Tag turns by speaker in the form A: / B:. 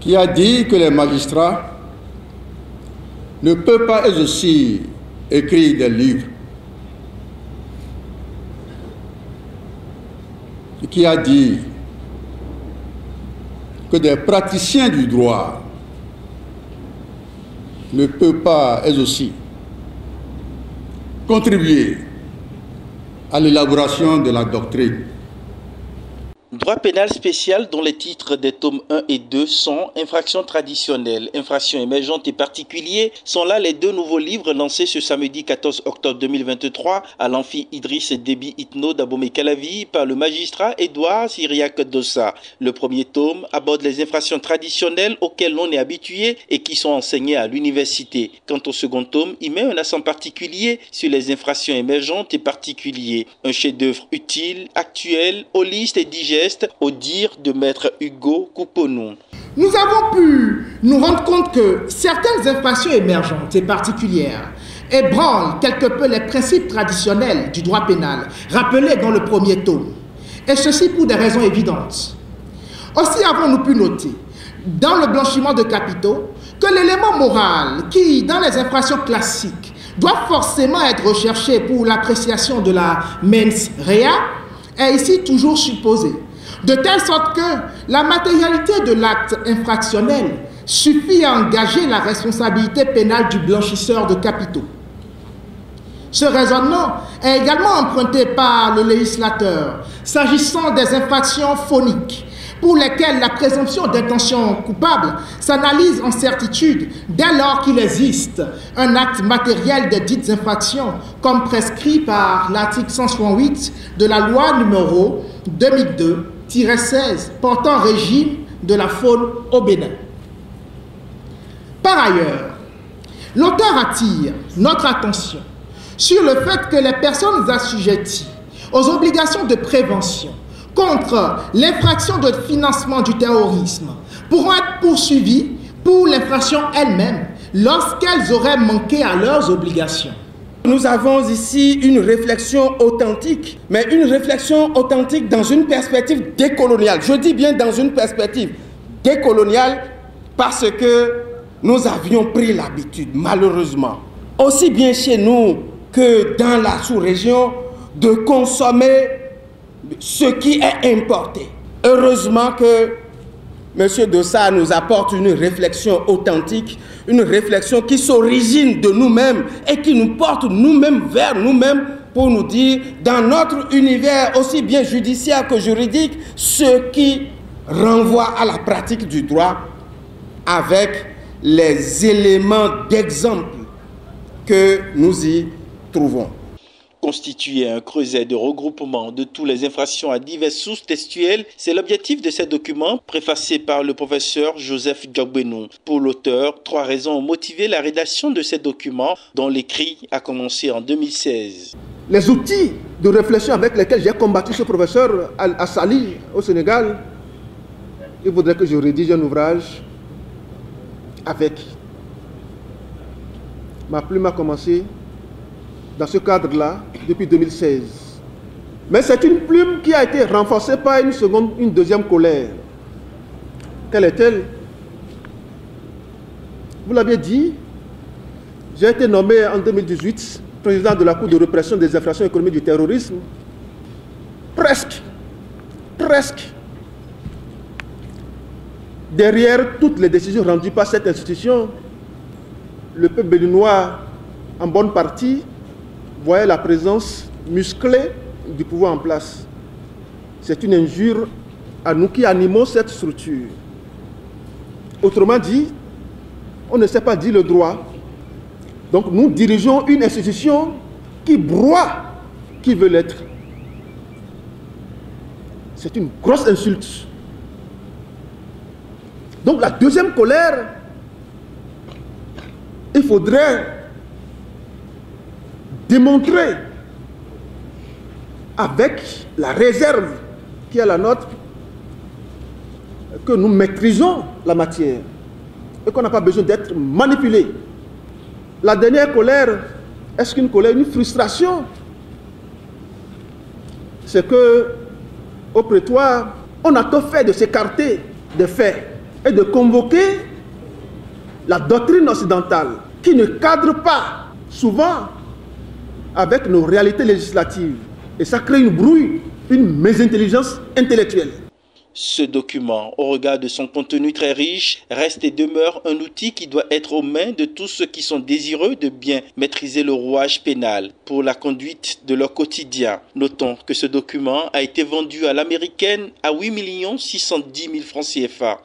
A: qui a dit que les magistrats ne peuvent pas eux aussi écrire des livres, et qui a dit que des praticiens du droit ne peuvent pas eux aussi contribuer à l'élaboration de la doctrine.
B: Droit pénal spécial dont les titres des tomes 1 et 2 sont Infractions traditionnelles, infractions émergentes et particuliers sont là les deux nouveaux livres lancés ce samedi 14 octobre 2023 à l'amphi Idriss Déby Itno d'Abomey-Calavi par le magistrat Edouard Syriac Dossa. Le premier tome aborde les infractions traditionnelles auxquelles l'on est habitué et qui sont enseignées à l'université. Quant au second tome, il met un accent particulier sur les infractions émergentes et particuliers. Un chef-d'œuvre utile, actuel, holiste et digeste au dire de maître Hugo Couponou.
C: Nous avons pu nous rendre compte que certaines infractions émergentes et particulières ébranlent quelque peu les principes traditionnels du droit pénal rappelés dans le premier tome, et ceci pour des raisons évidentes. Aussi avons-nous pu noter, dans le blanchiment de capitaux, que l'élément moral qui, dans les infractions classiques, doit forcément être recherché pour l'appréciation de la mens rea, est ici toujours supposé, de telle sorte que la matérialité de l'acte infractionnel suffit à engager la responsabilité pénale du blanchisseur de capitaux. Ce raisonnement est également emprunté par le législateur s'agissant des infractions phoniques, pour lesquelles la présomption d'intention coupable s'analyse en certitude dès lors qu'il existe un acte matériel des dites infractions, comme prescrit par l'article 168 de la loi numéro 2002-16 portant régime de la faune au Bénin. Par ailleurs, l'auteur attire notre attention sur le fait que les personnes assujetties aux obligations de prévention contre l'infraction de financement du terrorisme pourront être poursuivies pour l'infraction elle-même lorsqu'elles auraient manqué à leurs obligations.
D: Nous avons ici une réflexion authentique, mais une réflexion authentique dans une perspective décoloniale. Je dis bien dans une perspective décoloniale parce que nous avions pris l'habitude, malheureusement, aussi bien chez nous que dans la sous-région, de consommer ce qui est importé. Heureusement que M. Dossa nous apporte une réflexion authentique, une réflexion qui s'origine de nous-mêmes et qui nous porte nous-mêmes vers nous-mêmes pour nous dire, dans notre univers aussi bien judiciaire que juridique, ce qui renvoie à la pratique du droit avec les éléments d'exemple que nous y trouvons.
B: Constituer un creuset de regroupement de toutes les infractions à diverses sources textuelles, c'est l'objectif de ces documents préfacés par le professeur Joseph Diogbenou. Pour l'auteur, 3 raisons ont motivé la rédaction de ces documents dont l'écrit a commencé en 2016.
E: Les outils de réflexion avec lesquels j'ai combattu ce professeur à Sali, au Sénégal, il voudrait que je rédige un ouvrage avec. Ma plume a commencé dans ce cadre-là depuis 2016. Mais c'est une plume qui a été renforcée par une deuxième colère. Quelle est-elle? Vous l'aviez dit, j'ai été nommé en 2018 président de la Cour de répression des infractions économiques du terrorisme. Presque. Derrière toutes les décisions rendues par cette institution, le peuple béninois, en bonne partie, voyait la présence musclée du pouvoir en place. C'est une injure à nous qui animons cette structure. Autrement dit, on ne sait pas dire le droit. Donc nous dirigeons une institution qui broie qui veut l'être. C'est une grosse insulte. Donc la deuxième colère, il faudrait démontrer avec la réserve qui est la nôtre que nous maîtrisons la matière et qu'on n'a pas besoin d'être manipulé. La dernière colère, est-ce qu'une colère, une frustration? C'est que au prétoire, on a tout fait de s'écarter des faits. est de convoquer la doctrine occidentale qui ne cadre pas souvent avec nos réalités législatives. Et ça crée une brouille, une mésintelligence intellectuelle.
B: Ce document, au regard de son contenu très riche, reste et demeure un outil qui doit être aux mains de tous ceux qui sont désireux de bien maîtriser le rouage pénal pour la conduite de leur quotidien. Notons que ce document a été vendu à l'américaine à 8 610 000 francs CFA.